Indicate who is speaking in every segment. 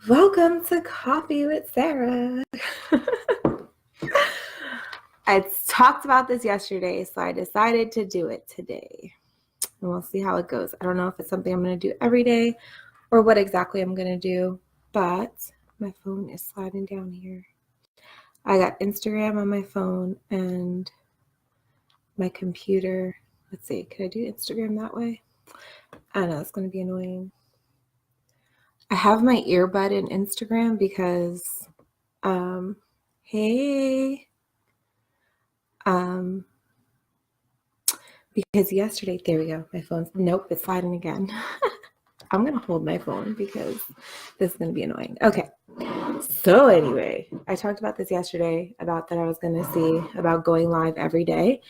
Speaker 1: Welcome to Coffee with Sarah. I talked about this yesterday, so I decided to do it today. And we'll see how it goes. I don't know if it's something I'm going to do every day or what exactly I'm going to do, but my phone is sliding down here. I got Instagram on my phone and my computer. Let's see, can I do Instagram that way? I know it's going to be annoying. I have my earbud in Instagram because, hey, because yesterday, there we go, my phone's, nope, it's sliding again. I'm going to hold my phone because this is going to be annoying. Okay. So anyway, I talked about this yesterday about that I was going to see about going live every day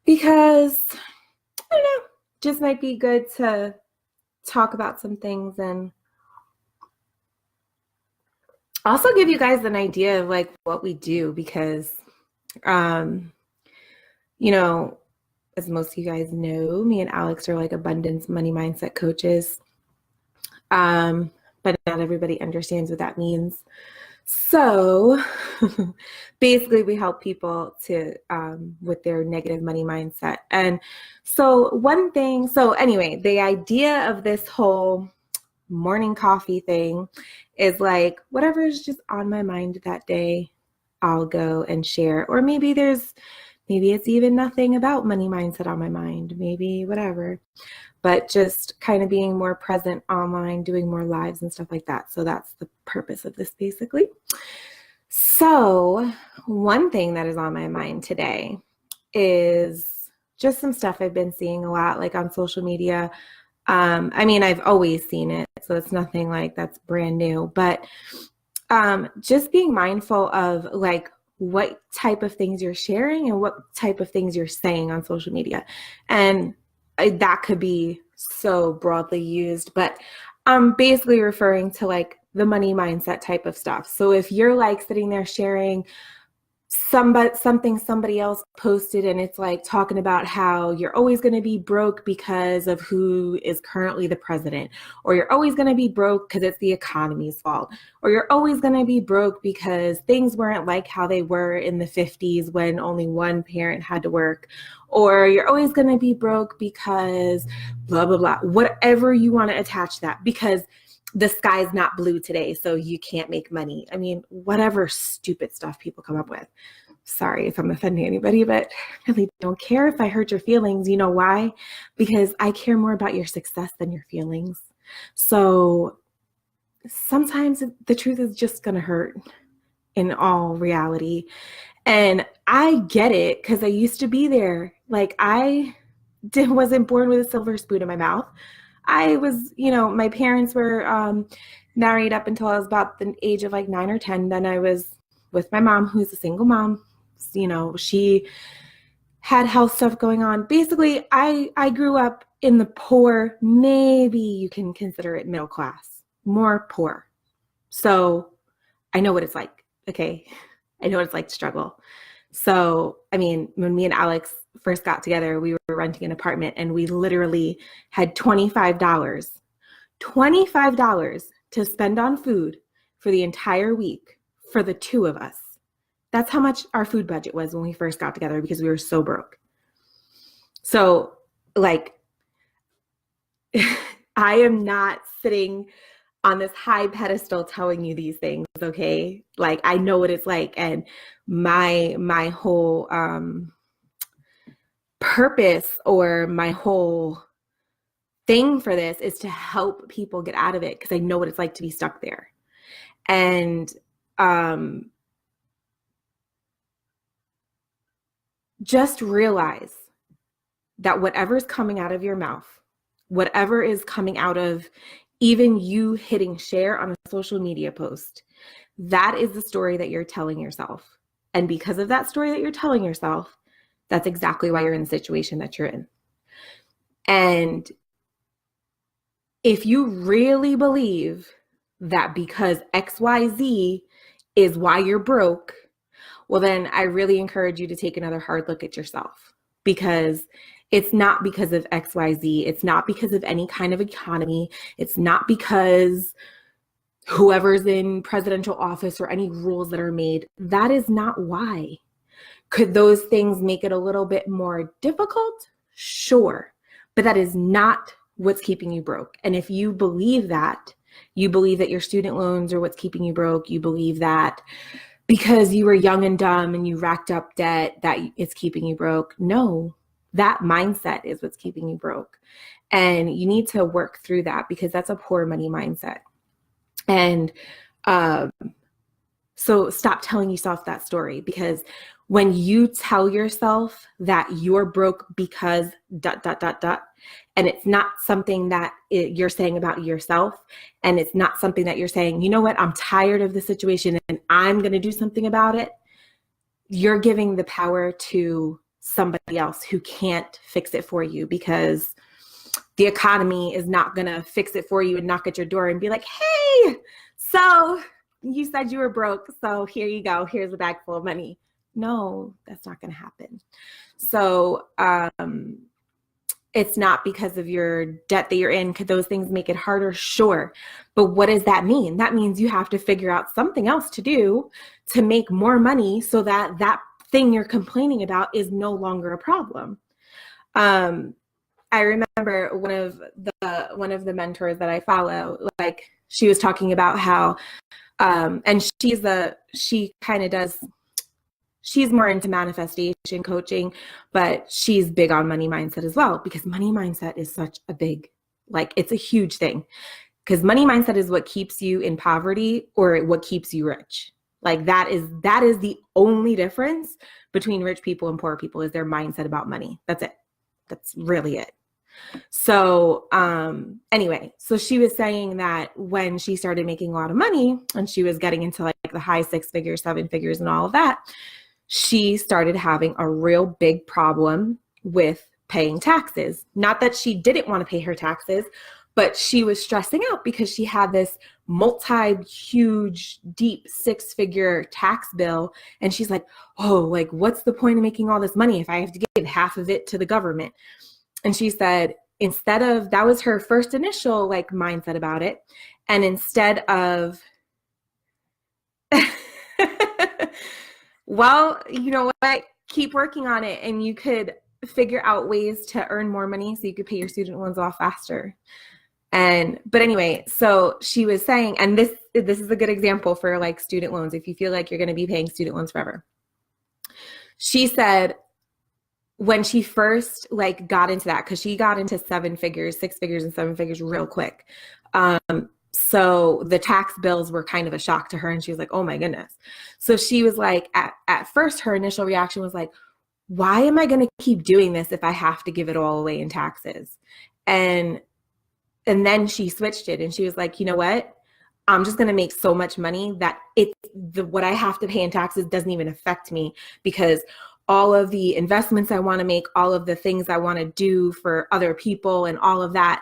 Speaker 1: because, I don't know, just might be good to talk about some things and also give you guys an idea of like what we do because, you know, as most of you guys know, me and Alex are like abundance money mindset coaches. But not everybody understands what that means. So basically we help people to with their negative money mindset. And so anyway, the idea of this whole morning coffee thing is like whatever is just on my mind that day, I'll go and share. Or maybe it's even nothing about money mindset on my mind, maybe whatever, but just kind of being more present online, doing more lives and stuff like that. So that's the purpose of this basically. So one thing that is on my mind today is just some stuff I've been seeing a lot, like on social media. I mean, I've always seen it, so it's nothing like that's brand new, but just being mindful of like what type of things you're sharing and what type of things you're saying on social media. And that could be so broadly used, but I'm basically referring to like the money mindset type of stuff. So if you're like sitting there sharing something somebody else posted and it's like talking about how you're always going to be broke because of who is currently the president, or you're always going to be broke because it's the economy's fault, or you're always going to be broke because things weren't like how they were in the 50s when only one parent had to work, or you're always going to be broke because blah blah blah, whatever you want to attach that, because the sky's not blue today, so you can't make money. I mean, whatever stupid stuff people come up with. Sorry if I'm offending anybody, but I really don't care if I hurt your feelings. You know why? Because I care more about your success than your feelings. So sometimes the truth is just going to hurt in all reality. And I get it because I used to be there. Like wasn't born with a silver spoon in my mouth. I was, my parents were married up until I was about the age of like 9 or 10. Then I was with my mom, who's a single mom. She had health stuff going on. Basically, I grew up in the poor, maybe you can consider it middle class, more poor. So I know what it's like. Okay. I know what it's like to struggle. So, I mean, when me and Alex first got together, we were renting an apartment and we literally had $25 to spend on food for the entire week for the two of us. That's how much our food budget was when we first got together because we were so broke. So, like, I am not sitting on this high pedestal telling you these things, okay? Like, I know what it's like, and my whole purpose or my whole thing for this is to help people get out of it because I know what it's like to be stuck there. And just realize that whatever's coming out of your mouth, whatever is coming out of even you hitting share on a social media post, that is the story that you're telling yourself. And because of that story that you're telling yourself, that's exactly why you're in the situation that you're in. And if you really believe that because XYZ is why you're broke, well, then I really encourage you to take another hard look at yourself, because it's not because of XYZ. It's not because of any kind of economy. It's not because whoever's in presidential office or any rules that are made. That is not why. Could those things make it a little bit more difficult? Sure. But that is not what's keeping you broke. And if you believe that your student loans are what's keeping you broke, you believe that because you were young and dumb and you racked up debt that it's keeping you broke. No, that mindset is what's keeping you broke. And you need to work through that because that's a poor money mindset. And so stop telling yourself that story, because when you tell yourself that you're broke because ... and it's not something that you're saying about yourself, and it's not something that you're saying, you know what, I'm tired of the situation and I'm going to do something about it, you're giving the power to somebody else who can't fix it for you, because the economy is not going to fix it for you and knock at your door and be like, hey, so you said you were broke, so here you go, here's a bag full of money. No, that's not going to happen. So it's not because of your debt that you're in. Could those things make it harder? Sure. But what does that mean? That means you have to figure out something else to do to make more money so that that thing you're complaining about is no longer a problem. I remember one of the mentors that I follow, like, she was talking about how, and she's more into manifestation coaching, but she's big on money mindset as well, because money mindset is such a big, like, it's a huge thing, because money mindset is what keeps you in poverty or what keeps you rich. Like, that is the only difference between rich people and poor people, is their mindset about money. That's it. That's really it. So anyway, so she was saying that when she started making a lot of money and she was getting into like the high 6 figures, 7 figures and all of that, she started having a real big problem with paying taxes. Not that she didn't want to pay her taxes, but she was stressing out because she had this huge, deep 6-figure tax bill. And she's like, oh, like, what's the point of making all this money if I have to give half of it to the government? And she said, that was her first initial like mindset about it. And instead of, well, you know what, keep working on it and you could figure out ways to earn more money so you could pay your student loans off faster. But anyway, so she was saying, and this is a good example for like student loans, if you feel like you're going to be paying student loans forever. She said, when she first like got into that, because she got into 6 figures and 7 figures real quick. So the tax bills were kind of a shock to her, and she was like, oh my goodness. So she was like, at first her initial reaction was like, why am I going to keep doing this if I have to give it all away in taxes? And then she switched it and she was like, you know what? I'm just going to make so much money that what I have to pay in taxes doesn't even affect me, because all of the investments I want to make, all of the things I want to do for other people and all that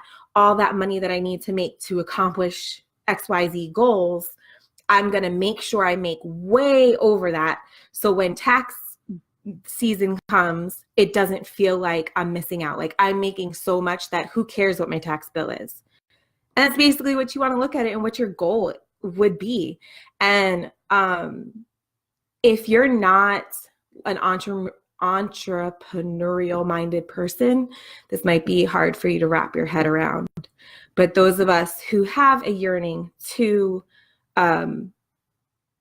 Speaker 1: money that I need to make to accomplish XYZ goals, I'm going to make sure I make way over that. So when tax season comes, it doesn't feel like I'm missing out. Like, I'm making so much that who cares what my tax bill is? And that's basically what you want to look at it and what your goal would be. And if you're not an entrepreneurial minded person, this might be hard for you to wrap your head around. But those of us who have a yearning to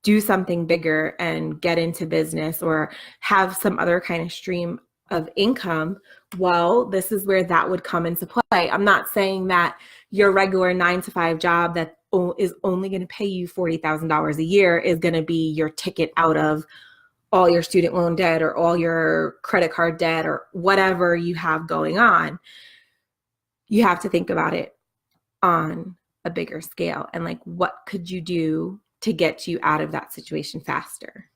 Speaker 1: do something bigger and get into business or have some other kind of stream of income, well, this is where that would come into play. I'm not saying that your regular 9-to-5 job that is only going to pay you $40,000 a year is going to be your ticket out of all your student loan debt or all your credit card debt or whatever you have going on. You have to think about it on a bigger scale and like, what could you do to get you out of that situation faster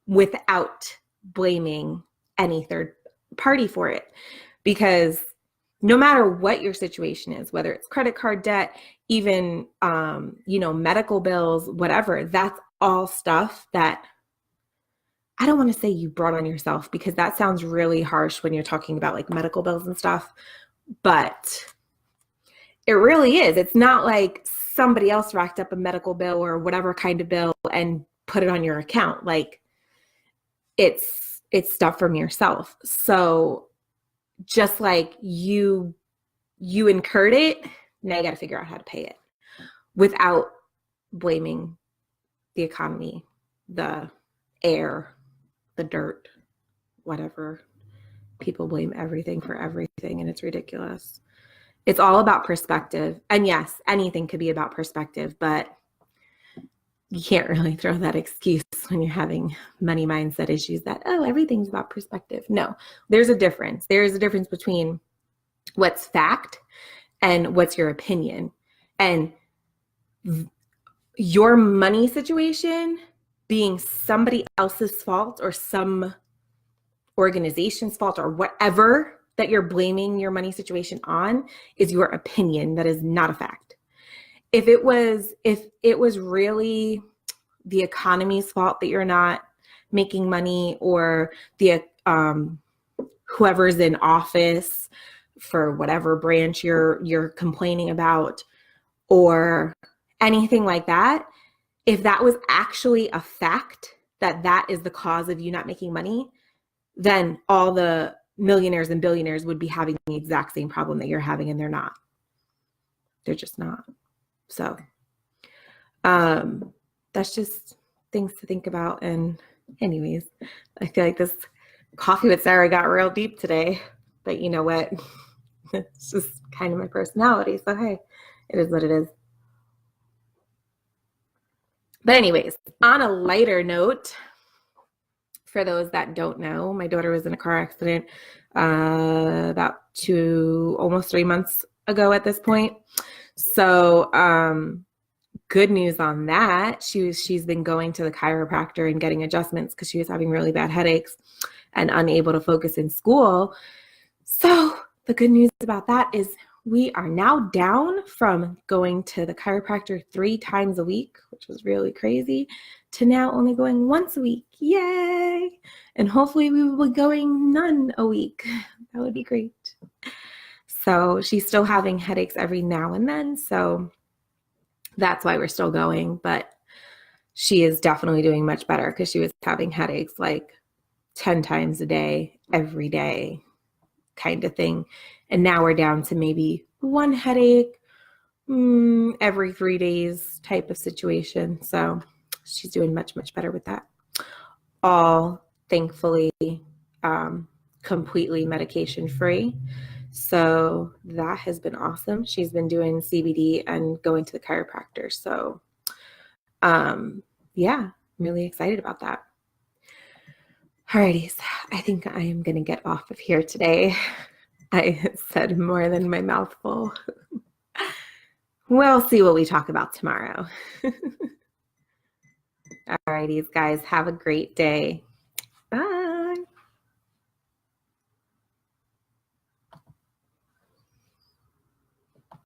Speaker 1: without blaming any third party for it? Because no matter what your situation is, whether it's credit card debt, even, medical bills, whatever, that's all stuff that I don't want to say you brought on yourself, because that sounds really harsh when you're talking about like medical bills and stuff, but it really is. It's not like somebody else racked up a medical bill or whatever kind of bill and put it on your account. Like it's stuff from yourself. So just like you incurred it, now you got to figure out how to pay it without blaming the economy, the air, the dirt, whatever. People blame everything for everything, and it's ridiculous. It's all about perspective. And yes, anything could be about perspective, but you can't really throw that excuse when you're having money mindset issues that, oh, everything's about perspective. No, there's a difference. There is a difference between what's fact and what's your opinion. And your money situation being somebody else's fault or some organization's fault or whatever that you're blaming your money situation on is your opinion. That is not a fact. If it was really the economy's fault that you're not making money, or the whoever's in office for whatever branch you're complaining about, or anything like that, if that was actually a fact that is the cause of you not making money, then all the millionaires and billionaires would be having the exact same problem that you're having, and they're not. They're just not. So that's just things to think about. And anyways, I feel like this coffee with Sarah got real deep today, but you know what? It's just kind of my personality. So hey, it is what it is. But anyways, on a lighter note, for those that don't know, my daughter was in a car accident about almost 3 months ago at this point. So good news on that. She's been going to the chiropractor and getting adjustments because she was having really bad headaches and unable to focus in school. So the good news about that is we are now down from going to the chiropractor 3 times a week, which was really crazy, to now only going once a week. Yay! And hopefully we will be going none a week. That would be great. So she's still having headaches every now and then. So that's why we're still going. But she is definitely doing much better because she was having headaches like 10 times a day, every day kind of thing. And now we're down to maybe 1 headache every 3 days type of situation. So she's doing much, much better with that. All thankfully completely medication free. So that has been awesome. She's been doing CBD and going to the chiropractor. So yeah, I'm really excited about that. Alrighty, I think I am going to get off of here today. I said more than my mouth full. We'll see what we talk about tomorrow. Alrighty, guys, have a great day.